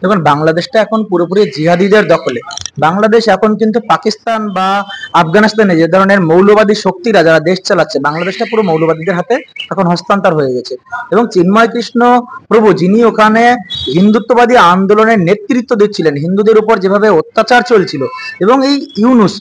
দেখুন, বাংলাদেশটা এখন পুরোপুরি জিহাদিদের দখলে। বাংলাদেশ এখন কিন্তু পাকিস্তান বা আফগানিস্তানে যে ধরনের মৌলবাদী শক্তিরা যারা দেশ চালাচ্ছে, বাংলাদেশটা পুরো মৌলবাদীদের হাতে এখন হস্তান্তর হয়ে গেছে। এবং চিন্ময় কৃষ্ণ প্রভু, যিনি ওখানে হিন্দুত্ববাদী আন্দোলনের নেতৃত্ব দিচ্ছিলেন, হিন্দুদের উপর যেভাবে অত্যাচার চলছিল, এবং এই ইউনুস,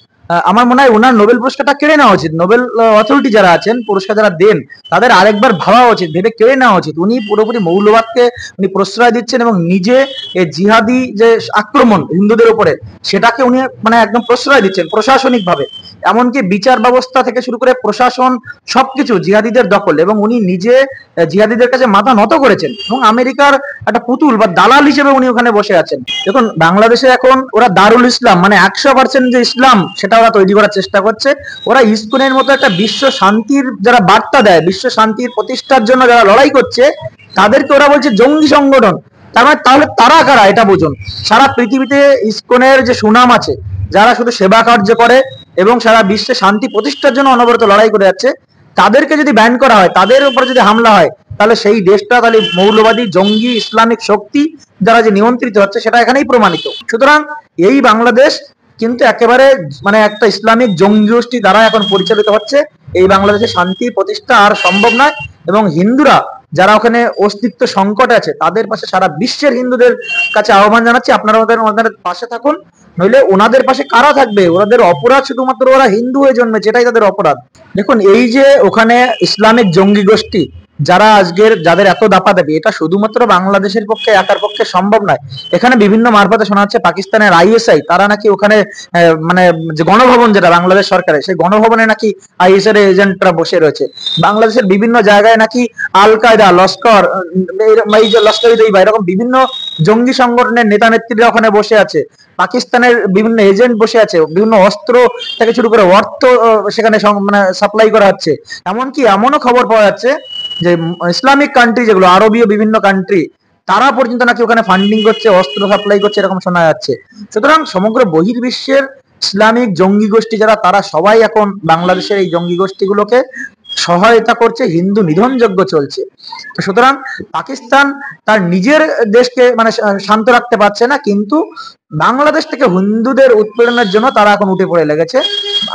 আমার মনে হয় ওনার নোবেল পুরস্কারটা কেড়ে নেওয়া উচিত। নোবেল অথরিটি যারা আছেন, পুরস্কার যারা দেন, তাদের আরেকবার ভাবা উচিত, ভেবে কেড়ে নেওয়া উচিত। উনি পুরোপুরি মৌলবাদকে উনি প্রশ্রয় দিচ্ছেন, এবং নিজে এই জিহাদি যে আক্রমণ হিন্দুদের উপরে, সেটাকে উনি মানে একদম প্রশ্রয় দিচ্ছেন প্রশাসনিক ভাবে। এমনকি বিচার ব্যবস্থা থেকে শুরু করে প্রশাসন, সবকিছু জিহাদিদের দখল, এবং উনি নিজে জিহাদিদের কাছে মাথা নত করেছেন, এবং আমেরিকার একটা পুতুল বা দালাল হিসেবে উনি ওখানে বসে আছেন। দেখুন, বাংলাদেশে এখন ওরা দারুল ইসলাম, মানে 100% যে ইসলাম, সেটা ওরা তৈরি করার চেষ্টা করছে। ওরা ইসকনের মতো একটা বিশ্ব শান্তির যারা বার্তা দেয়, বিশ্ব শান্তির প্রতিষ্ঠার জন্য যারা লড়াই করছে, তাদেরকে ওরা বলছে জঙ্গি সংগঠন। তার মানে তাহলে তারা কারা এটা বুঝুন। সারা পৃথিবীতে ইসকনের যে সুনাম আছে, যারা শুধু সেবা কার্য করে এবং সারা বিশ্বে শান্তি প্রতিষ্ঠার জন্য অনবরত লড়াই করে যাচ্ছে, তাদেরকে যদি ব্যান করা হয়, তাদের উপর যদি হামলা হয়, তাহলে সেই দেশটা তাহলে মৌলবাদী জঙ্গি ইসলামিক শক্তি দ্বারা যে নিয়ন্ত্রিত হচ্ছে, সেটা এখানেই প্রমাণিত। সুতরাং এই বাংলাদেশ কিন্তু একেবারে মানে একটা ইসলামিক জঙ্গি গোষ্ঠী দ্বারা এখন পরিচালিত হচ্ছে। এই বাংলাদেশে শান্তি প্রতিষ্ঠা আর সম্ভব নয়। এবং হিন্দুরা যারা ওখানে অস্তিত্ব সংকটে আছে, তাদের পাশে সারা বিশ্বের হিন্দুদের কাছে আহ্বান জানাচ্ছি, আপনারা ওদের পাশে থাকুন। নইলে ওনাদের পাশে কারা থাকবে? ওদের অপরাধ শুধুমাত্র ওরা হিন্দু হয়ে জন্মেছে, এটাই তাদের অপরাধ। দেখুন, এই যে ওখানে ইসলামিক জঙ্গি গোষ্ঠী যারা আজকের যাদের এত দাপাদাপি, এটা শুধুমাত্র বাংলাদেশের পক্ষে একার পক্ষে সম্ভব নয়। এখানে বিভিন্ন মারফতে শোনা যাচ্ছে পাকিস্তানের আইএসআই, তারা নাকি ওখানে মানে যে গণভবন যেটা বাংলাদেশ সরকারের, সেই গণভবনে নাকি আইএসআই এর এজেন্টরা বসে রয়েছে। বাংলাদেশের বিভিন্ন জায়গায় নাকি আল কায়দা, লস্কর, এই যে লস্কর ই তৈবা, এরকম বিভিন্ন জঙ্গি সংগঠনের নেতা নেত্রীরা ওখানে বসে আছে। পাকিস্তানের বিভিন্ন এজেন্ট বসে আছে, বিভিন্ন অস্ত্র থেকে শুরু করে অর্থ সেখানে মানে সাপ্লাই করা হচ্ছে। এমনকি এমনও খবর পাওয়া যাচ্ছে যে ইসলামিক কান্ট্রি, যেগুলো আরবীয় বিভিন্ন কান্ট্রি, তারা পর্যন্ত নাকি ওখানে ফান্ডিং করছে, অস্ত্র সাপ্লাই করছে, এরকম শোনা যাচ্ছে। সুতরাং সমগ্র বহির্বিশ্বের ইসলামিক জঙ্গি গোষ্ঠী যারা, তারা সবাই এখন বাংলাদেশের এই জঙ্গি গোষ্ঠীগুলোকে সহায়তা করছে, হিন্দু নিধন যজ্ঞ চলছে। সুতরাং পাকিস্তান তার নিজের দেশকে মানে শান্ত রাখতে পারছে না, কিন্তু বাংলাদেশ থেকে হিন্দুদের উৎপীড়নের জন্য তারা এখন উঠে পড়ে লেগেছে।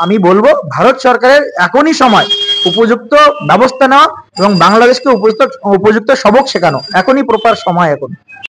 আমি বলবো ভারত সরকারের এখনই সময় উপযুক্ত ব্যবস্থা নেওয়া এবং বাংলাদেশকে উপযুক্ত সবক শেখানো, এখনই প্রপার সময় এখন।